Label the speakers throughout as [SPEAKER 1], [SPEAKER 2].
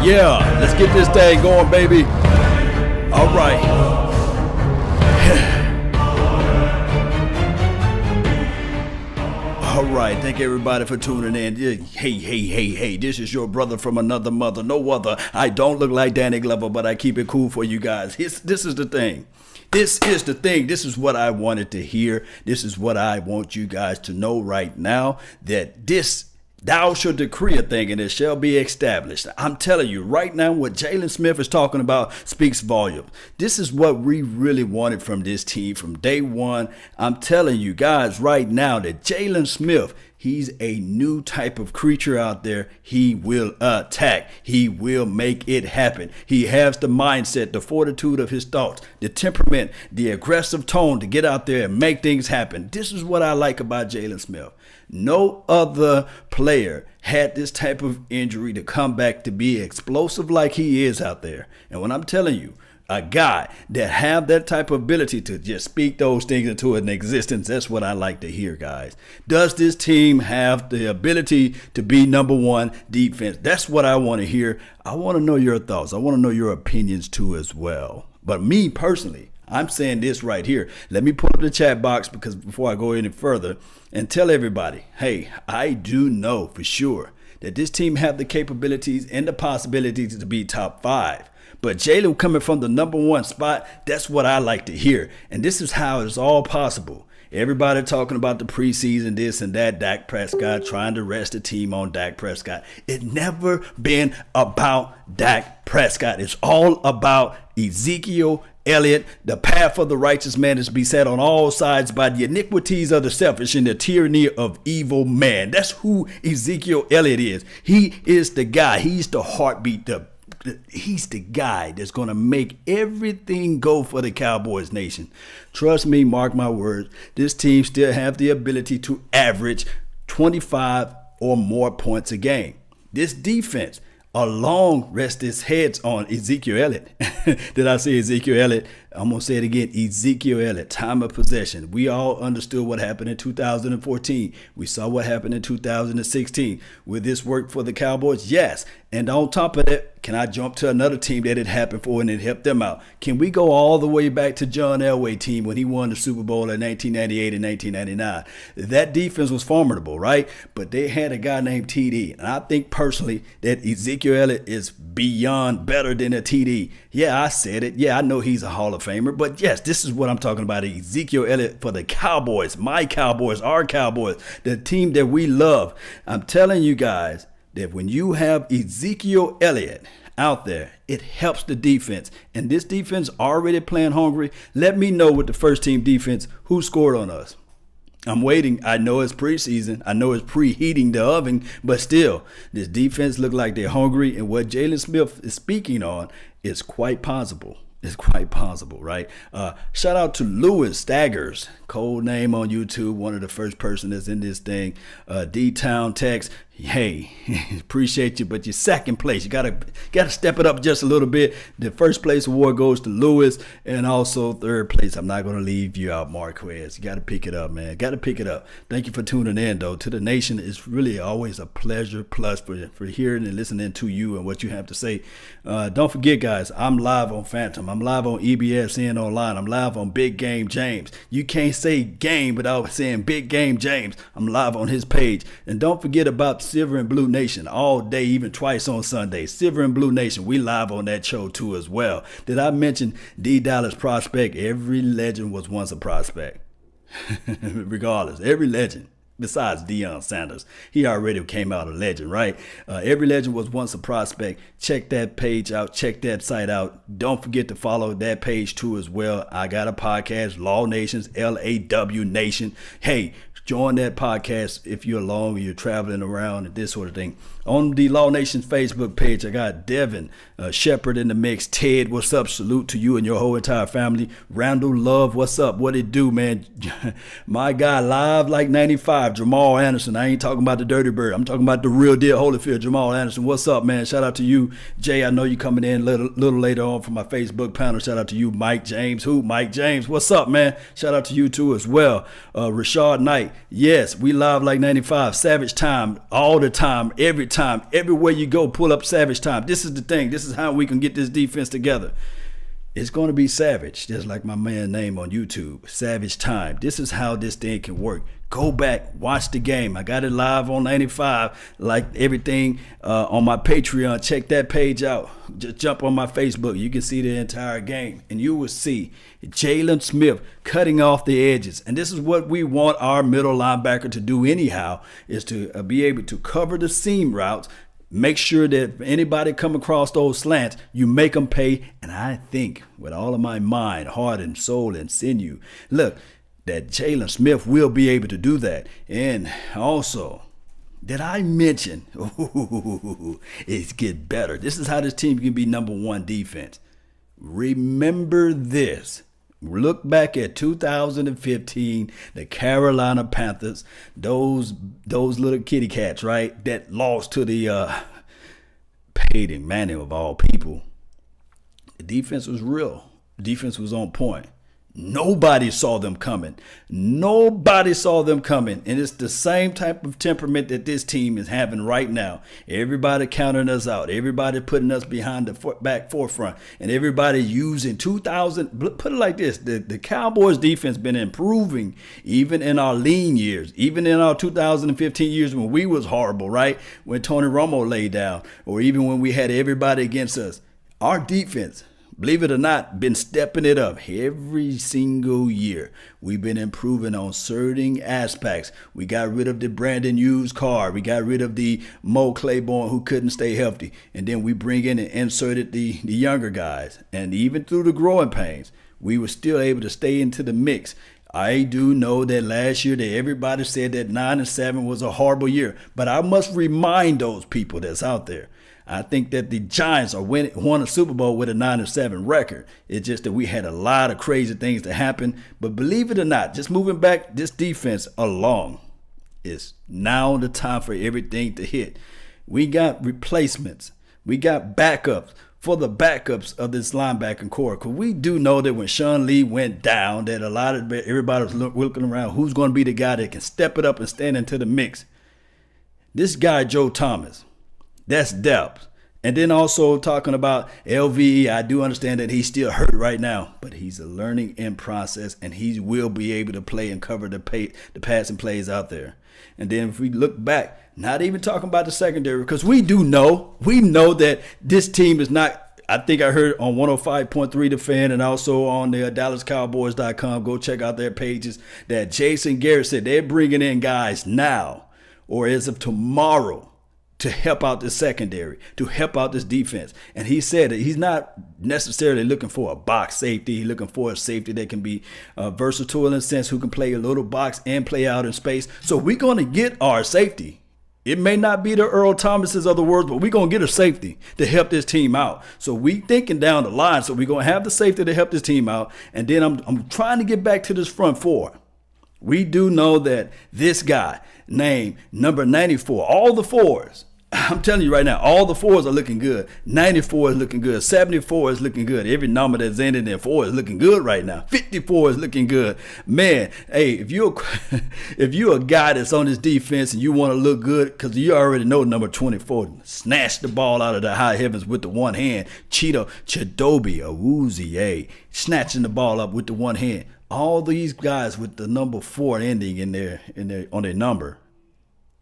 [SPEAKER 1] Yeah, let's get this thing going, baby. All right. All right, thank everybody for tuning in. Hey, this is your brother from another mother, no other. I don't look like Danny Glover, but I keep it cool for you guys. This is the thing. This is the thing. This is what I wanted to hear. This is what I want you guys to know right now, that thou shall decree a thing and it shall be established. I'm telling you right now, what Jalen Smith is talking about speaks volumes. This is what we really wanted from this team from day one. I'm telling you guys right now that Jalen Smith, he's a new type of creature out there. He will attack. He will make it happen. He has the mindset, the fortitude of his thoughts, the temperament, the aggressive tone to get out there and make things happen. This is what I like about Jalen Smith. No other player had this type of injury to come back to be explosive like he is out there. And when I'm telling you, a guy that have that type of ability to just speak those things into an existence, that's what I like to hear, guys. Does this team have the ability to be number one defense? That's what I want to hear. I want to know your thoughts. I want to know your opinions too as well. But me personally, I'm saying this right here. Let me pull up the chat box because before I go any further and tell everybody, hey, I do know for sure that this team have the capabilities and the possibilities to be top 5. But Jalen coming from the number 1 spot, that's what I like to hear. And this is how it's all possible. Everybody talking about the preseason, this and that, Dak Prescott, trying to rest the team on Dak Prescott. It never been about Dak Prescott. It's all about Ezekiel Elliott. The path of the righteous man is beset on all sides by the iniquities of the selfish and the tyranny of evil man. That's who Ezekiel Elliott is. He is the guy. He's the heartbeat. He's the guy that's going to make everything go for the Cowboys nation. Trust me, mark my words, this team still have the ability to average 25 or more points a game. This defense alone rests its heads on Ezekiel Elliott. Did I say Ezekiel Elliott? I'm going to say it again. Ezekiel Elliott, time of possession. We all understood what happened in 2014. We saw what happened in 2016. Will this work for the Cowboys? Yes. And on top of that, can I jump to another team that it happened for and it helped them out? Can we go all the way back to John Elway's team when he won the Super Bowl in 1998 and 1999? That defense was formidable, right? But they had a guy named TD. And I think personally that Ezekiel Elliott is beyond better than a TD. Yeah, I said it. Yeah, I know he's a Hall of Famer. But yes, this is what I'm talking about. Ezekiel Elliott for the Cowboys, my Cowboys, our Cowboys, the team that we love. I'm telling you guys that when you have Ezekiel Elliott out there, it helps the defense. And this defense already playing hungry. Let me know with the first team defense who scored on us. I'm waiting. I know it's preseason. I know it's preheating the oven, but still, this defense look like they're hungry. And what Jalen Smith is speaking on is quite possible. It's quite possible, right? Shout out to Lewis Staggers, cold name on YouTube, one of the first person that's in this thing. D-Town Text, hey, appreciate you, but you're second place. You gotta step it up just a little bit. The first place award goes to Lewis, and also third place, I'm not gonna leave you out, Marquez. You gotta pick it up, man. Gotta pick it up. Thank you for tuning in, though. To the nation, it's really always a pleasure plus for hearing and listening to you and what you have to say. Don't forget, guys, I'm live on Phantom. I'm live on EBSN Online. I'm live on Big Game James. You can't say game without saying Big Game James. I'm live on his page. And don't forget about Silver and Blue Nation all day, even twice on Sunday. Silver and Blue Nation, we live on that show too as well. Did I mention D. Dallas Prospect? Every legend was once a prospect. Regardless, every legend. Besides Deion Sanders, he already came out a legend, right? Every legend was once a prospect. Check that page out. Check that site out. Don't forget to follow that page too as well. I got a podcast, Law Nations, LAW Nation. Hey, join that podcast if you're alone or you're traveling around and this sort of thing. On the Law Nations Facebook page, I got Devin Shepard in the mix. Ted, what's up? Salute to you and your whole entire family. Randall Love, what's up? What it do, man? My guy, live like 95, Jamal Anderson. I ain't talking about the Dirty Bird. I'm talking about the real deal Holyfield, Jamal Anderson. What's up, man? Shout out to you, Jay. I know you coming in a little later on from my Facebook panel. Shout out to you, Mike James. Who? Mike James. What's up, man? Shout out to you too as well. Rashad Knight. Yes, we live like 95. Savage time all the time, every time. Everywhere you go, pull up Savage time. This is the thing. This is how we can get this defense together. It's going to be savage, just like my man name on YouTube, Savage Time. This is how this thing can work. Go back, watch the game. I got it live on 95, like everything on my Patreon. Check that page out. Just jump on my Facebook. You can see the entire game, and you will see Jalen Smith cutting off the edges. And this is what we want our middle linebacker to do anyhow, is to be able to cover the seam routes. Make sure that if anybody come across those slants, you make them pay. And I think with all of my mind, heart, and soul, and sinew, look, that Jalen Smith will be able to do that. And also, did I mention, it's get better. This is how this team can be number one defense. Remember this. Look back at 2015, the Carolina Panthers, those little kitty cats, right, that lost to the Peyton Manning of all people. The defense was real. The defense was on point. Nobody saw them coming. Nobody saw them coming. And it's the same type of temperament that this team is having right now. Everybody counting us out. Everybody putting us behind the back forefront. And everybody using 2000. Put it like this. The Cowboys defense been improving even in our lean years. Even in our 2015 years when we was horrible, right? When Tony Romo laid down. Or even when we had everybody against us. Our defense, believe it or not, been stepping it up every single year. We've been improving on certain aspects. We got rid of the Brandon Hughes card. We got rid of the Mo Claiborne who couldn't stay healthy. And then we bring in and inserted the younger guys. And even through the growing pains, we were still able to stay into the mix. I do know that last year that everybody said that 9-7 was a horrible year. But I must remind those people that's out there, I think that the Giants won a Super Bowl with a 9-7 record. It's just that we had a lot of crazy things that happen. But believe it or not, just moving back this defense along, is now the time for everything to hit. We got replacements. We got backups for the backups of this linebacking core. Because we do know that when Sean Lee went down, that everybody was looking around who's going to be the guy that can step it up and stand into the mix. This guy, Joe Thomas. That's depth. And then also talking about LVE, I do understand that he's still hurt right now, but he's a learning in process, and he will be able to play and cover the passing plays out there. And then if we look back, not even talking about the secondary, because we know that this team is not, I think I heard on 105.3 The Fan and also on the DallasCowboys.com, go check out their pages, that Jason Garrett said they're bringing in guys now or as of tomorrow to help out the secondary, to help out this defense. And he said that he's not necessarily looking for a box safety. He's looking for a safety that can be versatile in a sense, who can play a little box and play out in space. So we're going to get our safety. It may not be the Earl Thomases of the world, but we're going to get a safety to help this team out. So we thinking down the line. So we're going to have the safety to help this team out. And then I'm trying to get back to this front four. We do know that this guy named number 94, all the fours, I'm telling you right now, all the fours are looking good. 94 is looking good. 74 is looking good. Every number that's ended in 4 is looking good right now. 54 is looking good. Man, hey, if you're a guy that's on this defense and you want to look good, because you already know number 24 snatched the ball out of the high heavens with the one hand. Chidobe Awuzie, snatching the ball up with the one hand. All these guys with the number 4 ending on their number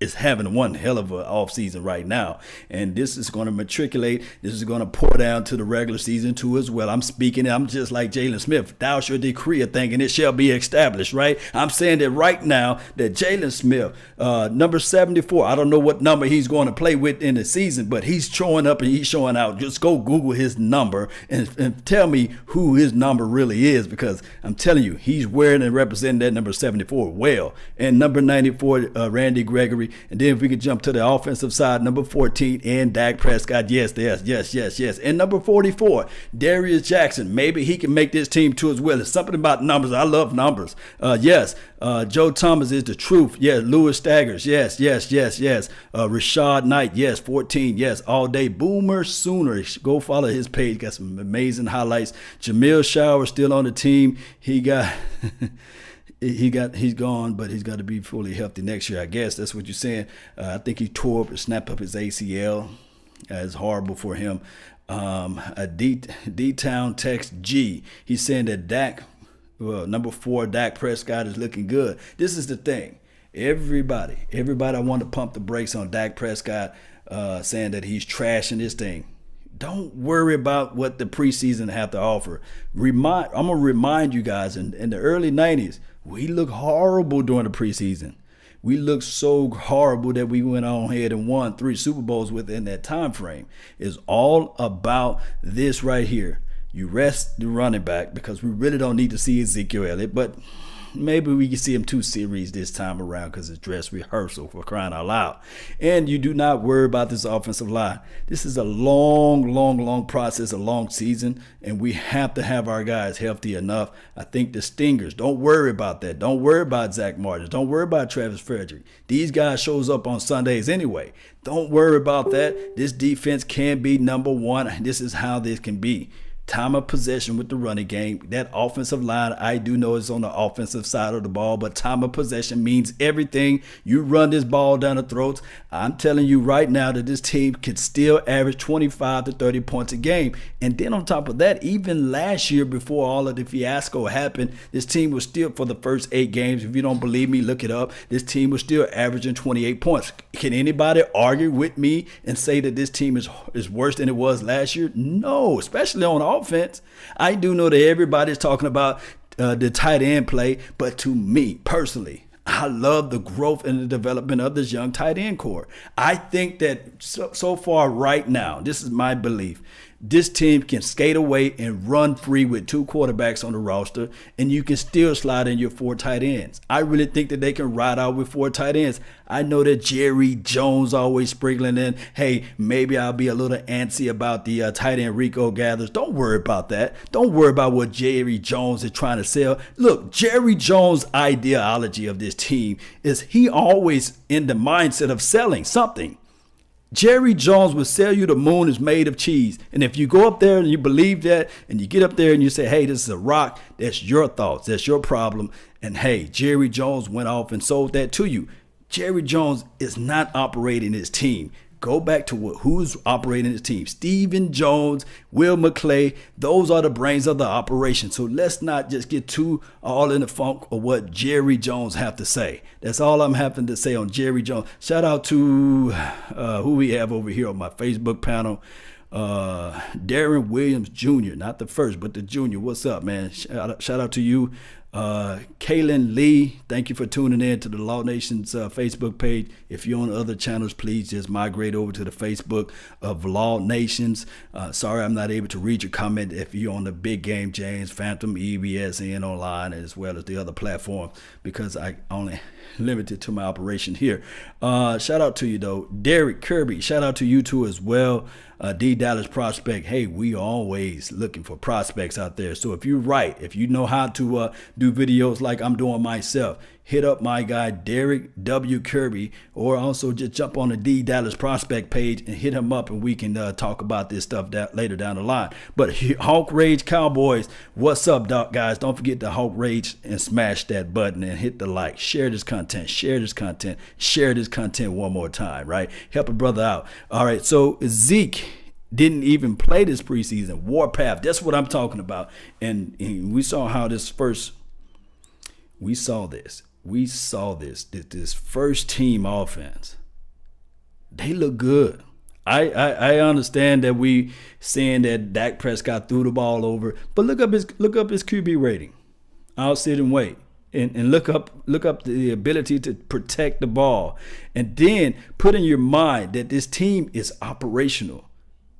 [SPEAKER 1] is having one hell of an offseason right now. And this is going to matriculate. This is going to pour down to the regular season too as well. I'm just like Jalen Smith. Thou shalt decree a thing and it shall be established, right? I'm saying that right now that Jalen Smith, number 74, I don't know what number he's going to play with in the season, but he's showing up and he's showing out. Just go Google his number and tell me who his number really is, because I'm telling you, he's wearing and representing that number 74 well. And number 94, Randy Gregory. And then if we could jump to the offensive side, number 14, and Dak Prescott. Yes. And number 44, Darius Jackson. Maybe he can make this team too as well. It's something about numbers. I love numbers. Joe Thomas is the truth. Yes. Louis Staggers. Yes. Rashad Knight. Yes. 14. Yes. All day. Boomer Sooner. Go follow his page. Got some amazing highlights. Jamil Shower still on the team. He got... he's gone, but he's got to be fully healthy next year. I guess that's what you're saying. I think he snapped up his ACL. It's horrible for him. A D-Town text G. He's saying that number 4, Dak Prescott is looking good. This is the thing. Everybody want to pump the brakes on Dak Prescott, saying that he's trashing this thing. Don't worry about what the preseason have to offer. I'm gonna remind you guys, in the early 90s, we looked horrible during the preseason. We looked so horrible that we went on ahead and won 3 Super Bowls within that time frame. It's all about this right here. You rest the running back because we really don't need to see Ezekiel Elliott, but maybe we can see him 2 series this time around because it's dress rehearsal, for crying out loud. And you do not worry about this offensive line. This is a long process, a long season, and we have to have our guys healthy enough. I think the Stingers, don't worry about that. Don't worry about Zach Martin. Don't worry about Travis Frederick. These guys shows up on Sundays anyway. Don't worry about that. This defense can be number 1. This is how this can be. Time of possession with the running game. That offensive line, I do know it's on the offensive side of the ball, but time of possession means everything. You run this ball down the throats. I'm telling you right now that this team can still average 25 to 30 points a game. And then on top of that, even last year before all of the fiasco happened, this team was still, for the first 8 games, if you don't believe me, look it up, this team was still averaging 28 points. Can anybody argue with me and say that this team is worse than it was last year? No, especially on offense. I do know that everybody's talking about the tight end play, but to me personally, I love the growth and the development of this young tight end core. I think that so far right now, this is my belief, this team can skate away and run free with 2 quarterbacks on the roster, and you can still slide in your 4 tight ends. I really think that they can ride out with 4 tight ends. I know that Jerry Jones always sprinkling in, hey, maybe I'll be a little antsy about the tight end Rico Gathers. Don't worry about that. Don't worry about what Jerry Jones is trying to sell. Look, Jerry Jones' ideology of this team is he always in the mindset of selling something. Jerry Jones will sell you the moon is made of cheese. And if you go up there and you believe that and you get up there and you say, hey, this is a rock, that's your thoughts. That's your problem. And hey, Jerry Jones went off and sold that to you. Jerry Jones is not operating his team. Go back to who's operating his team. Stephen Jones, Will McClay, those are the brains of the operation. So let's not just get too all in the funk of what Jerry Jones have to say. That's all I'm having to say on Jerry Jones. Shout out to who we have over here on my Facebook panel. Darren Williams Jr., not the first, but the junior. What's up, man? Shout out to you. Kaylin Lee, thank you for tuning in to the Law Nation's Facebook page. If you're on other channels, please just migrate over to the Facebook of Law Nations. Sorry I'm not able to read your comment if you're on the Big Game James, Phantom, EBSN online, as well as the other platforms, because I only limited to my operation here. Shout out to you though. Derek Kirby, shout out to you too as well. D Dallas Prospect, hey, we always looking for prospects out there. So if you're right, if you know how to do videos like I'm doing myself, hit up my guy Derek W. Kirby, or also just jump on the D Dallas Prospect page and hit him up, and we can talk about this stuff later down the line. But Hawk Rage Cowboys, what's up, guys? Don't forget to Hawk Rage and smash that button and hit the like. Share this content. Share this content. Share this content one more time, right? Help a brother out. All right, so Zeke didn't even play this preseason. Warpath, that's what I'm talking about. And we saw how this first team offense, they look good. I understand that we saying that Dak Prescott threw the ball over, but look up his QB rating. I'll sit and wait. And look up the ability to protect the ball. And then put in your mind that this team is operational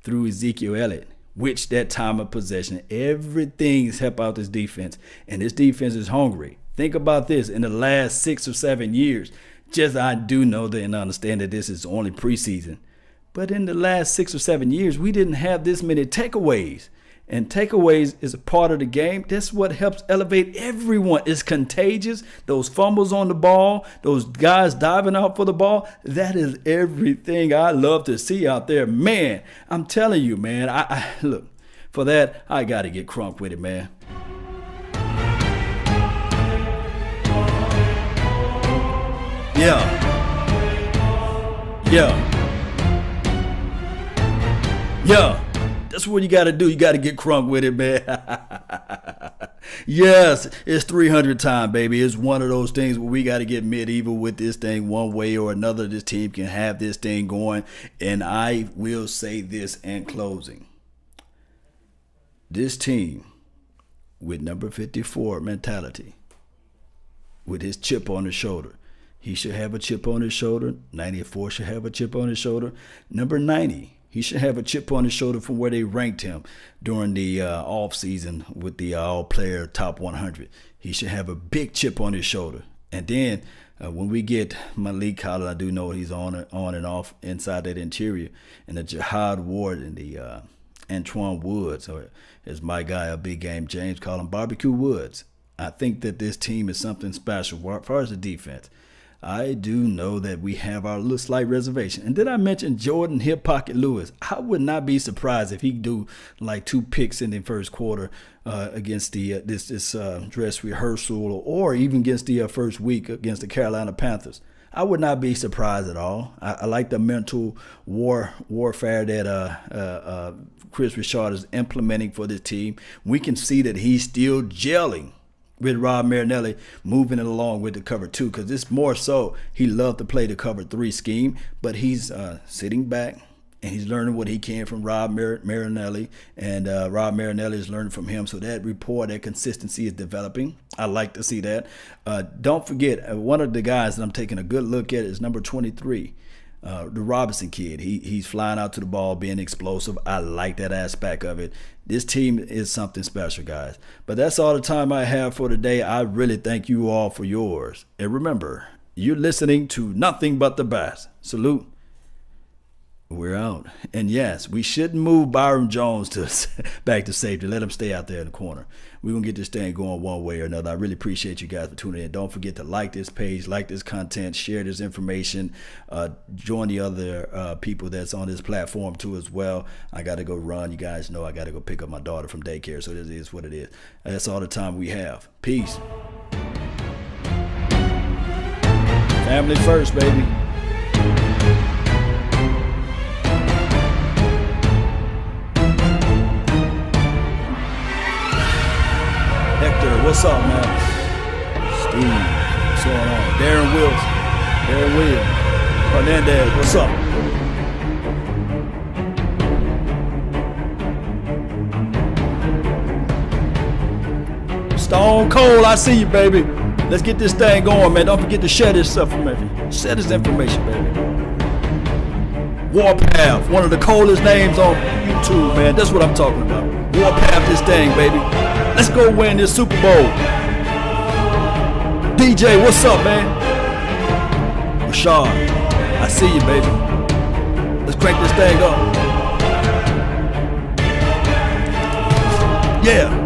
[SPEAKER 1] through Ezekiel Elliott, which that time of possession, everything is help out this defense. And this defense is hungry. Think about this. In the last 6 or 7 years, just I do know that and understand that this is only preseason. But in the last 6 or 7 years, we didn't have this many takeaways. And takeaways is a part of the game. That's what helps elevate everyone. It's contagious. Those fumbles on the ball, those guys diving out for the ball, that is everything I love to see out there. Man, I'm telling you, man, I look, for that, I got to get crunk with it, man. Yeah. Yeah. Yeah. That's what you got to do. You got to get crunk with it, man. Yes, it's 300 time, baby. It's one of those things where we got to get medieval with this thing one way or another. This team can have this thing going. And I will say this in closing. This team with number 54 mentality, with his chip on his shoulder, he should have a chip on his shoulder. 94 should have a chip on his shoulder. Number 90, he should have a chip on his shoulder from where they ranked him during the offseason with the all-player top 100. He should have a big chip on his shoulder. And then when we get Malik Collins, I do know he's on and off inside that interior, and the Jihad Ward and the Antoine Woods, or as my guy, a big game James, call him Barbecue Woods. I think that this team is something special as far as the defense. I do know that we have our little slight reservation. And did I mention Jordan Hip Pocket Lewis? I would not be surprised if he do like 2 picks in the first quarter against the this dress rehearsal, or even against the first week against the Carolina Panthers. I would not be surprised at all. I like the mental warfare that Chris Richard is implementing for this team. We can see that he's still gelling with Rob Marinelli, moving it along with the cover 2, because it's more so he loved to play the cover 3 scheme, but he's sitting back and he's learning what he can from Rob Marinelli, and Rob Marinelli is learning from him. So that rapport, that consistency is developing. I like to see that. Don't forget, one of the guys that I'm taking a good look at is number 23. The Robinson kid, he's flying out to the ball, being explosive. I like that aspect of it. This team is something special, guys. But that's all the time I have for today. I really thank you all for yours. And remember, you're listening to nothing but the best. Salute. We're out. And yes, we shouldn't move Byron Jones back to safety. Let him stay out there in the corner. We're going to get this thing going one way or another. I really appreciate you guys for tuning in. Don't forget to like this page, like this content, share this information, join the other people that's on this platform too as well. I got to go run. You guys know I got to go pick up my daughter from daycare, so this is what it is. That's all the time we have. Peace. Family first, baby. Hector, what's up, man? Steve, what's going on? Darren Williams, Hernandez, what's up? Stone Cold, I see you, baby. Let's get this thing going, man. Don't forget to share this stuff from me. Share this information, baby. Warpath, one of the coldest names on YouTube, man. That's what I'm talking about. Warpath this thing, baby. Let's go win this Super Bowl. DJ, what's up, man? Rashard, I see you, baby. Let's crank this thing up. Yeah.